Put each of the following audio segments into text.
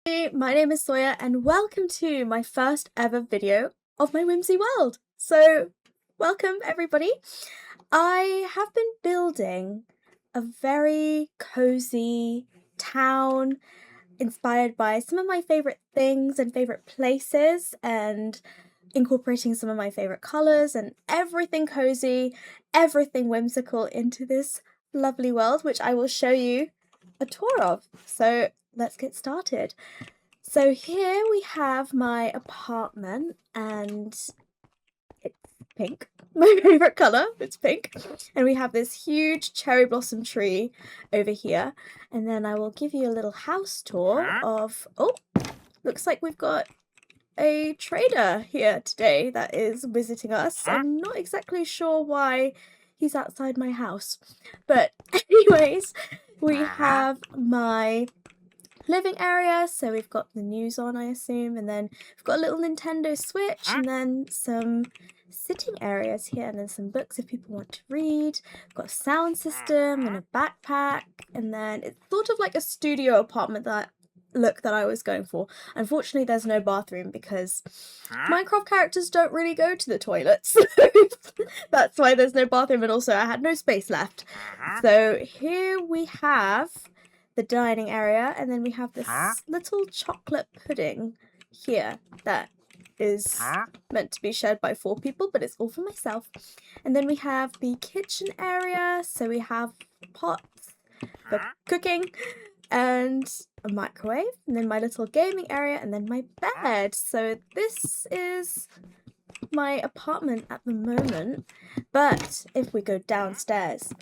Hey, my name is Soya and welcome to my first ever video of my whimsy world. So welcome everybody. I have been building a very cozy town inspired by some of my favorite things and favorite places and incorporating some of my favorite colors and everything cozy, everything whimsical into this lovely world, which I will show you a tour of. So let's get started. So here we have my apartment and it's pink. My favourite colour, it's pink. And we have this huge cherry blossom tree over here. And then I will give you a little house tour of, oh, looks like we've got a trader here today that is visiting us. I'm not exactly sure why he's outside my house. But anyways, we have my living area, so we've got the news on, I assume, and then we've got a little Nintendo Switch, and then some sitting areas here, and then some books if people want to read. We've got a sound system and a backpack, and then it's sort of like a studio apartment look that I was going for. Unfortunately, there's no bathroom because Minecraft characters don't really go to the toilets. That's why there's no bathroom, and also I had no space left. So here we have the dining area, and then we have this little chocolate pudding here that is meant to be shared by 4 people, but it's all for myself. And then we have the kitchen area, so we have pots for cooking and a microwave, and then my little gaming area, and then my bed. So this is my apartment at the moment, but if we go downstairs,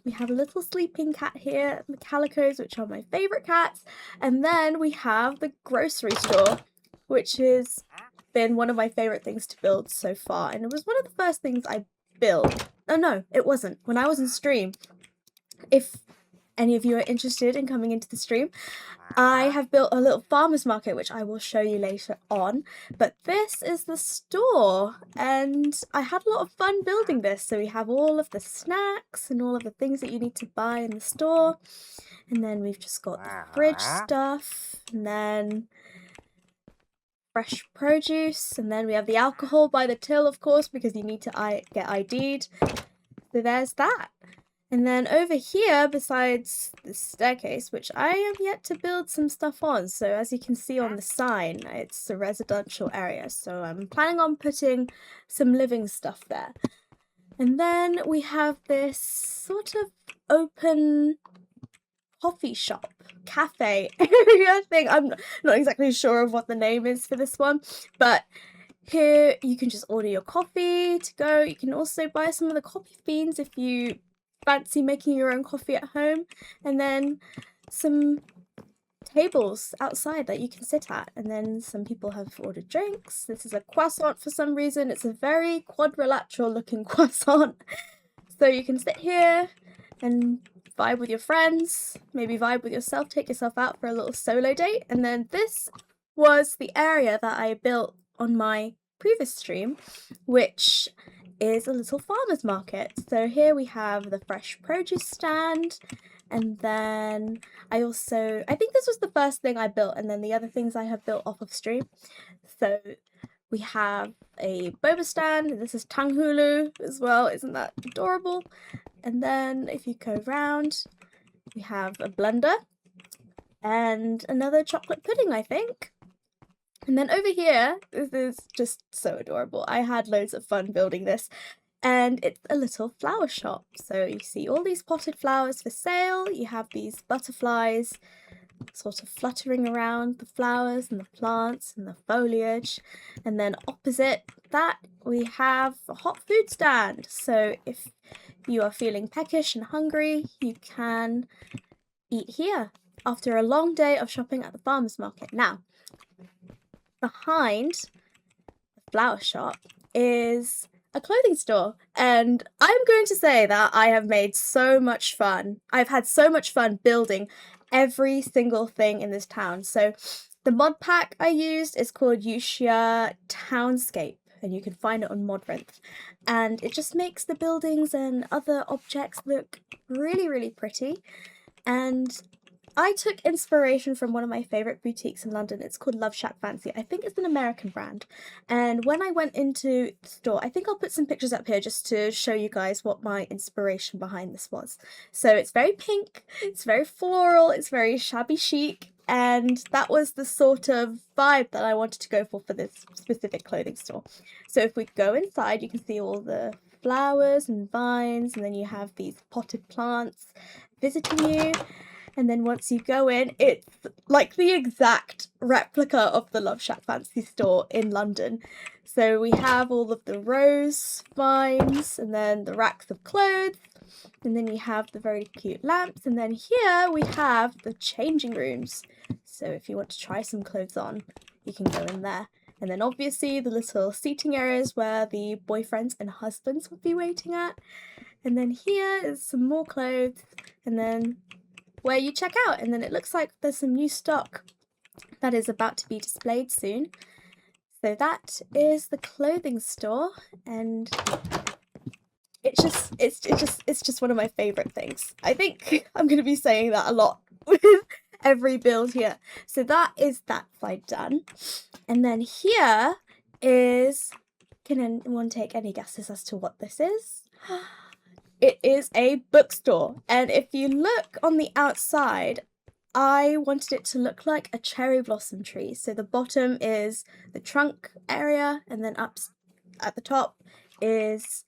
we have a little sleeping cat here, the calicos, which are my favourite cats, and then we have the grocery store, which has been one of my favourite things to build so far, and it was one of the first things I built. Oh no, it wasn't. When I was in stream, if any of you are interested in coming into the stream, I have built a little farmer's market, which I will show you later on, but this is the store, and I had a lot of fun building this. So we have all of the snacks and all of the things that you need to buy in the store, and then we've just got the fridge stuff, and then fresh produce, and then we have the alcohol by the till, of course, because you need to get ID'd. So there's that. And then over here, besides the staircase, which I have yet to build some stuff on, so as you can see on the sign, it's a residential area, so I'm planning on putting some living stuff there. And then we have this sort of open coffee shop, cafe area thing. I'm not exactly sure of what the name is for this one, but here you can just order your coffee to go. You can also buy some of the coffee beans if you fancy making your own coffee at home, and then some tables outside that you can sit at, and then some people have ordered drinks. This is a croissant for some reason. It's a very quadrilateral looking croissant, so you can sit here and vibe with your friends, maybe vibe with yourself, take yourself out for a little solo date. And then this was the area that I built on my previous stream, which is a little farmer's market. So here we have the fresh produce stand, and then I think this was the first thing I built, and then the other things I have built off of stream. So we have a boba stand, this is Tanghulu as well, isn't that adorable? And then if you go round, we have a blender and another chocolate pudding, I think. And then over here, this is just so adorable. I had loads of fun building this, and it's a little flower shop. So you see all these potted flowers for sale. You have these butterflies sort of fluttering around the flowers and the plants and the foliage. And then opposite that, we have a hot food stand. So if you are feeling peckish and hungry, you can eat here after a long day of shopping at the farmer's market. Now, behind the flower shop is a clothing store, and I'm going to say that I have made so much fun. I've had so much fun building every single thing in this town. So the mod pack I used is called Yushia Townscape, and you can find it on Modrinth, and it just makes the buildings and other objects look really, really pretty. And I took inspiration from one of my favourite boutiques in London. It's called Love Shack Fancy. I think it's an American brand. And when I went into the store, I think I'll put some pictures up here just to show you guys what my inspiration behind this was. So it's very pink, it's very floral, it's very shabby chic. And that was the sort of vibe that I wanted to go for this specific clothing store. So if we go inside, you can see all the flowers and vines, and then you have these potted plants visiting you. And then once you go in, it's like the exact replica of the Love Shack Fancy store in London. So we have all of the rose vines, and then the racks of clothes, and then you have the very cute lamps, and then here we have the changing rooms. So if you want to try some clothes on, you can go in there. And then obviously the little seating areas where the boyfriends and husbands would be waiting at. And then here is some more clothes, and then where you check out, and then it looks like there's some new stock that is about to be displayed soon. So that is the clothing store, and it's just one of my favorite things. I think I'm going to be saying that a lot with every build here. So that is that side done, and then here is, can anyone take any guesses as to what this is? It is a bookstore, and if you look on the outside, I wanted it to look like a cherry blossom tree. So the bottom is the trunk area, and then up at the top is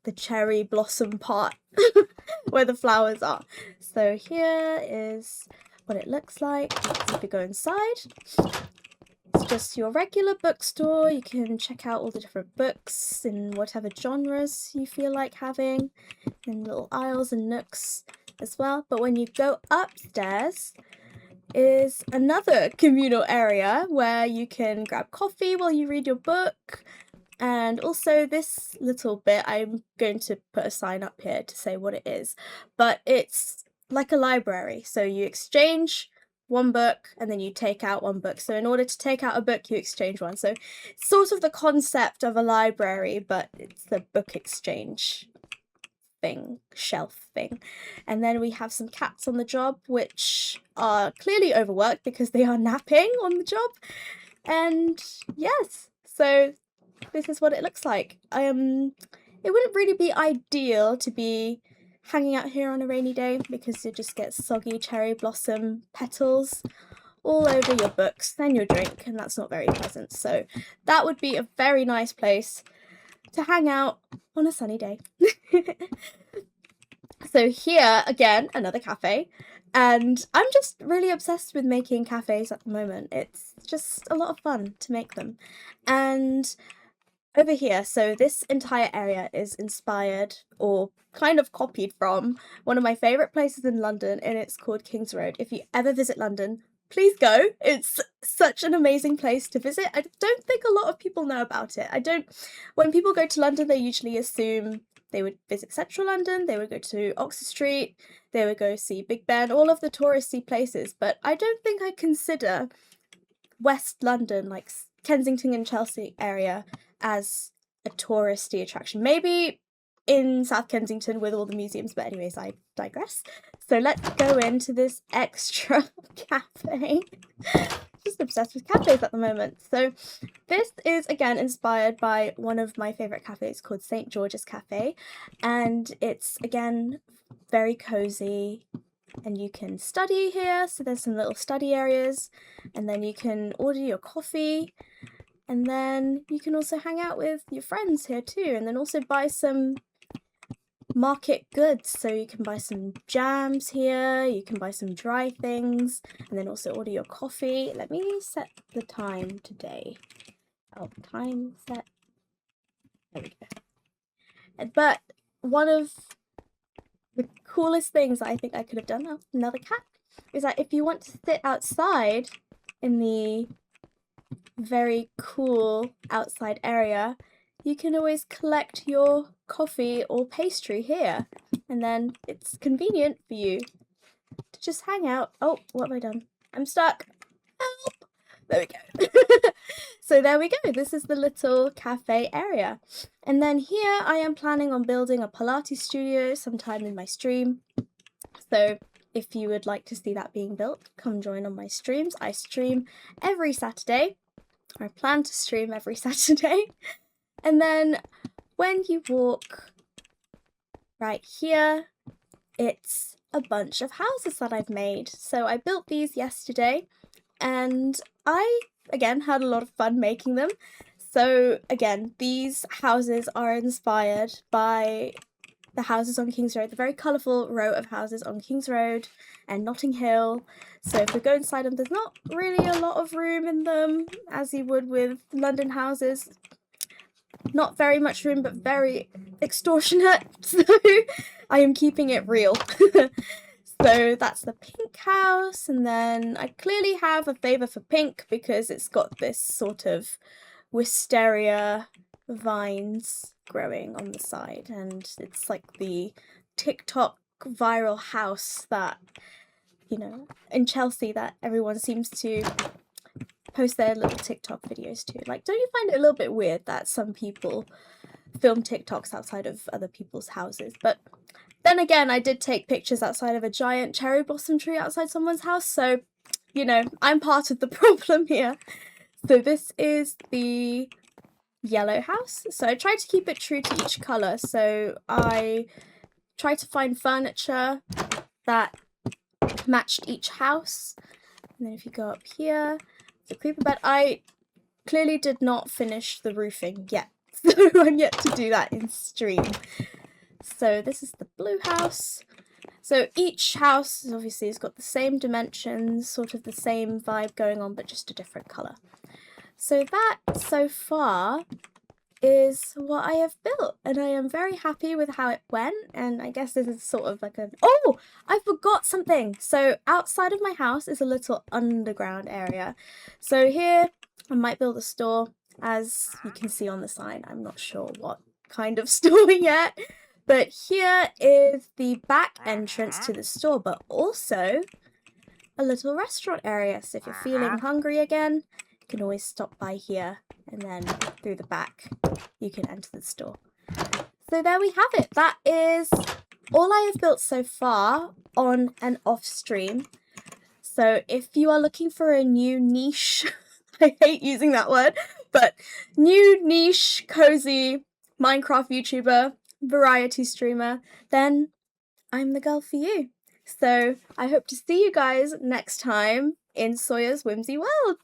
the cherry blossom part where the flowers are. So here is what it looks like. If you go inside, it's just your regular bookstore. You can check out all the different books in whatever genres you feel like having, and little aisles and nooks as well. But when you go upstairs is another communal area where you can grab coffee while you read your book. And also this little bit, I'm going to put a sign up here to say what it is, but it's like a library. So you exchange one book and then you take out one book. So in order to take out a book, you exchange one. So it's sort of the concept of a library, but it's the book exchange thing, shelf thing. And then we have some cats on the job, which are clearly overworked because they are napping on the job. And yes, so this is what it looks like. It wouldn't really be ideal to be hanging out here on a rainy day because you just get soggy cherry blossom petals all over your books and your drink, and that's not very pleasant. So that would be a very nice place to hang out on a sunny day. So here again, another cafe, and I'm just really obsessed with making cafes at the moment. It's just a lot of fun to make them. And over here, so this entire area is inspired or kind of copied from one of my favourite places in London, and it's called King's Road. If you ever visit London, please go. It's such an amazing place to visit. I don't think a lot of people know about it. When people go to London, they usually assume they would visit Central London, they would go to Oxford Street, they would go see Big Ben, all of the touristy places, but I don't think I consider West London, like Kensington and Chelsea area, as a touristy attraction. Maybe in South Kensington with all the museums, but anyways, I digress. So let's go into this extra cafe. Just obsessed with cafes at the moment. So this is again inspired by one of my favourite cafes called St. George's Cafe, and it's again very cozy, and you can study here. So there's some little study areas, and then you can order your coffee. And then you can also hang out with your friends here too, and then also buy some market goods. So you can buy some jams here, you can buy some dry things, and then also order your coffee. Let me set the time today. Oh, time set. There we go. But one of the coolest things I think I could have done, oh, another cat, is that if you want to sit outside in the very cool outside area, you can always collect your coffee or pastry here, and then it's convenient for you to just hang out. Oh, what have I done? I'm stuck. Help! There we go. So there we go. This is the little cafe area. And then here I am planning on building a Pilates studio sometime in my stream. So if you would like to see that being built, come join on my streams. I stream every Saturday, or I plan to stream every Saturday. And then when you walk right here, it's a bunch of houses that I've made. So I built these yesterday and I, again, had a lot of fun making them. So again, these houses are inspired by the houses on King's Road, the very colourful row of houses on King's Road and Notting Hill. So if we go inside them, there's not really a lot of room in them, as you would with London houses. Not very much room, but very extortionate, so I am keeping it real. So that's the pink house, and then I clearly have a favour for pink because it's got this sort of wisteria vines growing on the side, and it's like the TikTok viral house that, you know, in Chelsea that everyone seems to post their little TikTok videos to. Like, don't you find it a little bit weird that some people film TikToks outside of other people's houses? But then again, I did take pictures outside of a giant cherry blossom tree outside someone's house, so, you know, I'm part of the problem here. So this is the yellow house. So I tried to keep it true to each colour, so I tried to find furniture that matched each house. And then if you go up here, the creeper bed. I clearly did not finish the roofing yet, so I'm yet to do that in stream. So this is the blue house. So each house obviously has got the same dimensions, sort of the same vibe going on, but just a different colour. So that, so far, is what I have built, and I am very happy with how it went. And I guess this is sort of like a... Oh! I forgot something! So outside of my house is a little underground area. So here I might build a store. As you can see on the sign, I'm not sure what kind of store yet. But here is the back entrance to the store, but also a little restaurant area. So if you're feeling hungry again, you can always stop by here, and then through the back you can enter the store. So there we have it. That is all I have built so far on and off stream. So if you are looking for a new niche, I hate using that word, but new niche, cozy Minecraft YouTuber, variety streamer, then I'm the girl for you. So I hope to see you guys next time in Sawyer's Whimsy World.